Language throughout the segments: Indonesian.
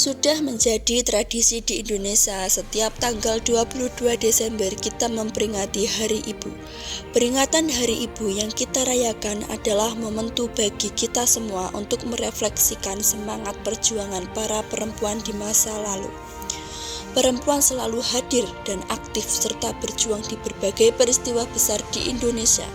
Sudah menjadi tradisi di Indonesia, setiap tanggal 22 Desember kita memperingati Hari Ibu. Peringatan Hari Ibu yang kita rayakan adalah momentum bagi kita semua untuk merefleksikan semangat perjuangan para perempuan di masa lalu. Perempuan selalu hadir dan aktif serta berjuang di berbagai peristiwa besar di Indonesia.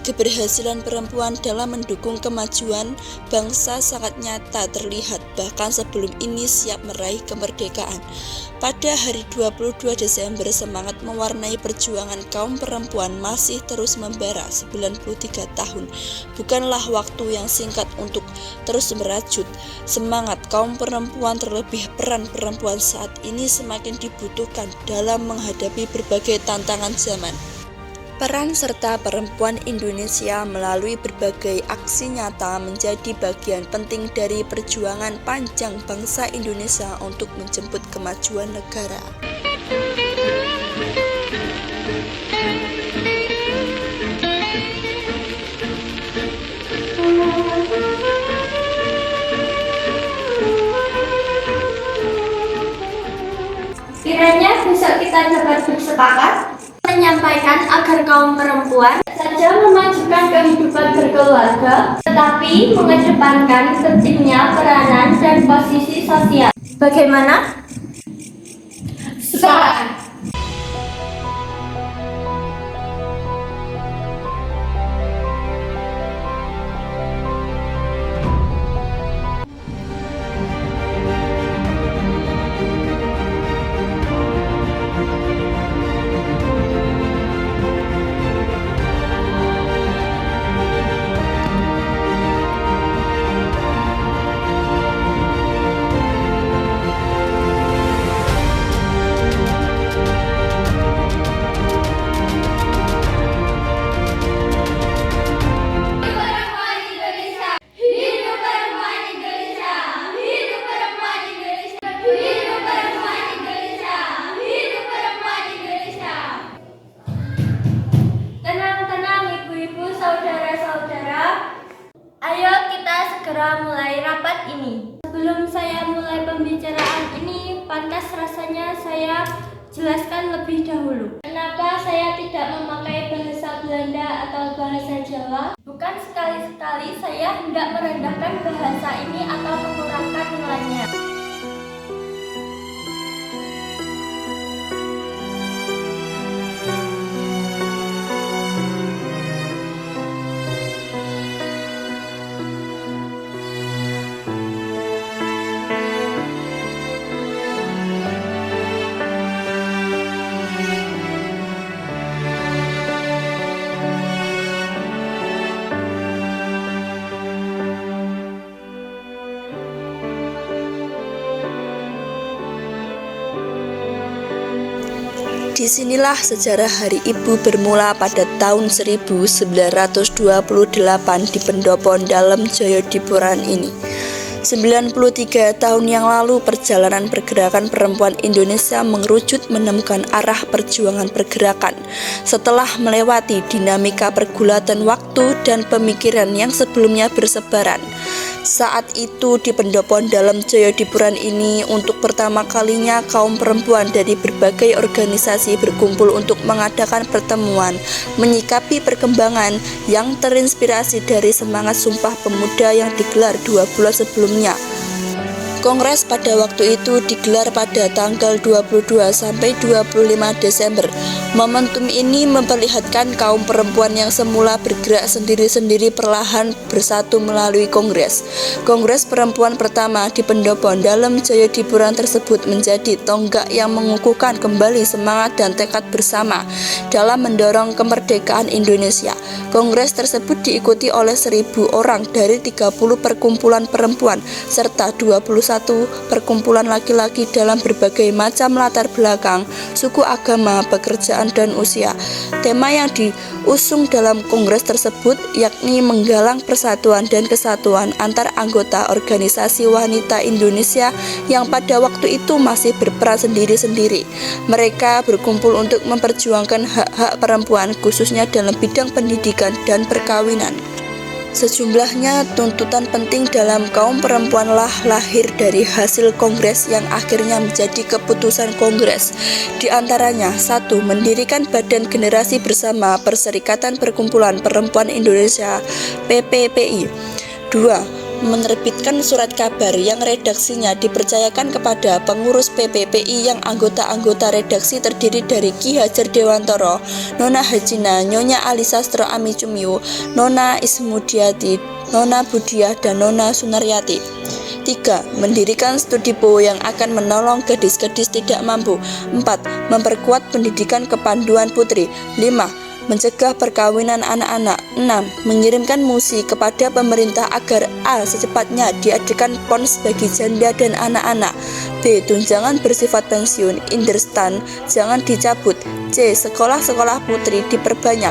Keberhasilan perempuan dalam mendukung kemajuan bangsa sangat nyata terlihat bahkan sebelum ini siap meraih kemerdekaan. Pada hari 22 Desember semangat mewarnai perjuangan kaum perempuan masih terus membara 93 tahun. Bukanlah waktu yang singkat untuk terus merajut semangat kaum perempuan, terlebih peran perempuan saat ini semakin dibutuhkan dalam menghadapi berbagai tantangan zaman. Peran serta perempuan Indonesia melalui berbagai aksi nyata menjadi bagian penting dari perjuangan panjang bangsa Indonesia untuk menjemput kemajuan negara. Kiranya besok kita dapat bersepakat menyampaikan agar kaum perempuan saja memajukan kehidupan berkeluarga, tetapi mengedepankan pentingnya peranan dan posisi sosial. Bagaimana? Sepakat. Ayo kita segera mulai rapat ini. Sebelum saya mulai pembicaraan ini, pantas rasanya saya jelaskan lebih dahulu. Kenapa saya tidak memakai bahasa Belanda atau bahasa Jawa? Bukan sekali-sekali saya hendak merendahkan bahasa ini atau mengurangkan nilainya. Disinilah sejarah Hari Ibu bermula pada tahun 1928 di Pendopo Dalem Jayadipuran ini. 93 tahun yang lalu perjalanan pergerakan perempuan Indonesia mengerucut menemukan arah perjuangan pergerakan setelah melewati dinamika pergulatan waktu dan pemikiran yang sebelumnya bersebaran. Saat itu di Pendopo Dalem Jayadipuran ini untuk pertama kalinya kaum perempuan dari berbagai organisasi berkumpul untuk mengadakan pertemuan menyikapi perkembangan yang terinspirasi dari semangat Sumpah Pemuda yang digelar 2 bulan sebelumnya. Kongres pada waktu itu digelar pada tanggal 22 sampai 25 Desember. Momentum ini memperlihatkan kaum perempuan yang semula bergerak sendiri-sendiri perlahan bersatu melalui kongres. Kongres perempuan pertama di Pendopo Dalem Jayadipuran tersebut menjadi tonggak yang mengukuhkan kembali semangat dan tekad bersama dalam mendorong kemerdekaan Indonesia. Kongres tersebut diikuti oleh 1.000 orang dari 30 perkumpulan perempuan serta 21 perkumpulan laki-laki dalam berbagai macam latar belakang, suku, agama, pekerjaan, dan usia. Tema yang diusung dalam kongres tersebut yakni menggalang persatuan dan kesatuan antar anggota organisasi wanita Indonesia yang pada waktu itu masih berperan sendiri-sendiri. Mereka berkumpul untuk memperjuangkan hak-hak perempuan khususnya dalam bidang pendidikan dan perkawinan. Sejumlahnya tuntutan penting dalam kaum perempuanlah lahir dari hasil kongres yang akhirnya menjadi keputusan kongres. Di antaranya, 1. Mendirikan Badan Generasi Bersama Perserikatan Perkumpulan Perempuan Indonesia (PPPI). 2. Menerbitkan surat kabar yang redaksinya dipercayakan kepada pengurus PPPI yang anggota-anggota redaksi terdiri dari Ki Hajar Dewantoro, Nona Hajina, Nyonya Ali Sastro Ami Cumyu, Nona Ismudiati, Nona Budiah, dan Nona Sunaryati. 3. Mendirikan studi Po yang akan menolong gadis-gadis tidak mampu. 4. Memperkuat pendidikan kepanduan putri. 5. Mencegah perkawinan anak-anak. 6. Mengirimkan musi kepada pemerintah agar A. Secepatnya diadakan PONS bagi janda dan anak-anak. B. Tunjangan bersifat pensiun Inderstan jangan dicabut. C. Sekolah-sekolah putri diperbanyak.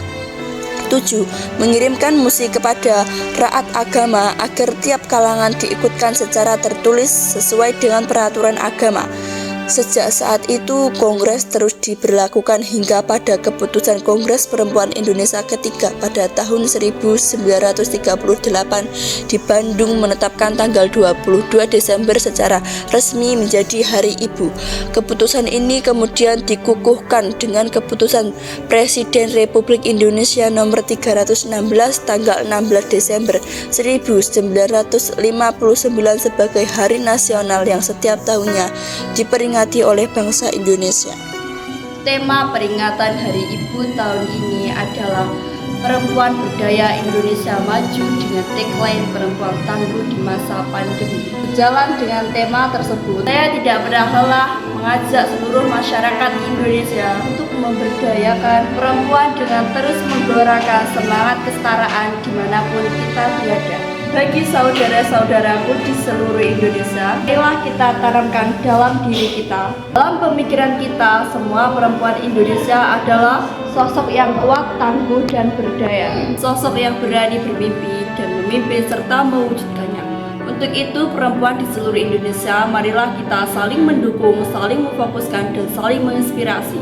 7. Mengirimkan musi kepada raat agama agar tiap kalangan diikutkan secara tertulis sesuai dengan peraturan agama. Sejak saat itu, kongres terus diberlakukan hingga pada keputusan Kongres Perempuan Indonesia ketiga pada tahun 1938 di Bandung menetapkan tanggal 22 Desember secara resmi menjadi Hari Ibu. Keputusan ini kemudian dikukuhkan dengan keputusan Presiden Republik Indonesia nomor 316 tanggal 16 Desember 1959 sebagai Hari Nasional yang setiap tahunnya diperingati oleh bangsa Indonesia. Tema peringatan Hari Ibu tahun ini adalah Perempuan Berdaya Indonesia Maju dengan tagline Perempuan Tangguh di Masa Pandemi. Sejalan dengan tema tersebut, saya tidak pernah lelah mengajak seluruh masyarakat Indonesia untuk memberdayakan perempuan dengan terus menggelorakan semangat kesetaraan dimanapun kita berada. Bagi saudara-saudaraku di seluruh Indonesia, marilah kita tanamkan dalam diri kita, dalam pemikiran kita, semua perempuan Indonesia adalah sosok yang kuat, tangguh, dan berdaya. Sosok yang berani bermimpi dan memimpin serta mewujudkannya. Untuk itu, perempuan di seluruh Indonesia, marilah kita saling mendukung, saling memfokuskan, dan saling menginspirasi.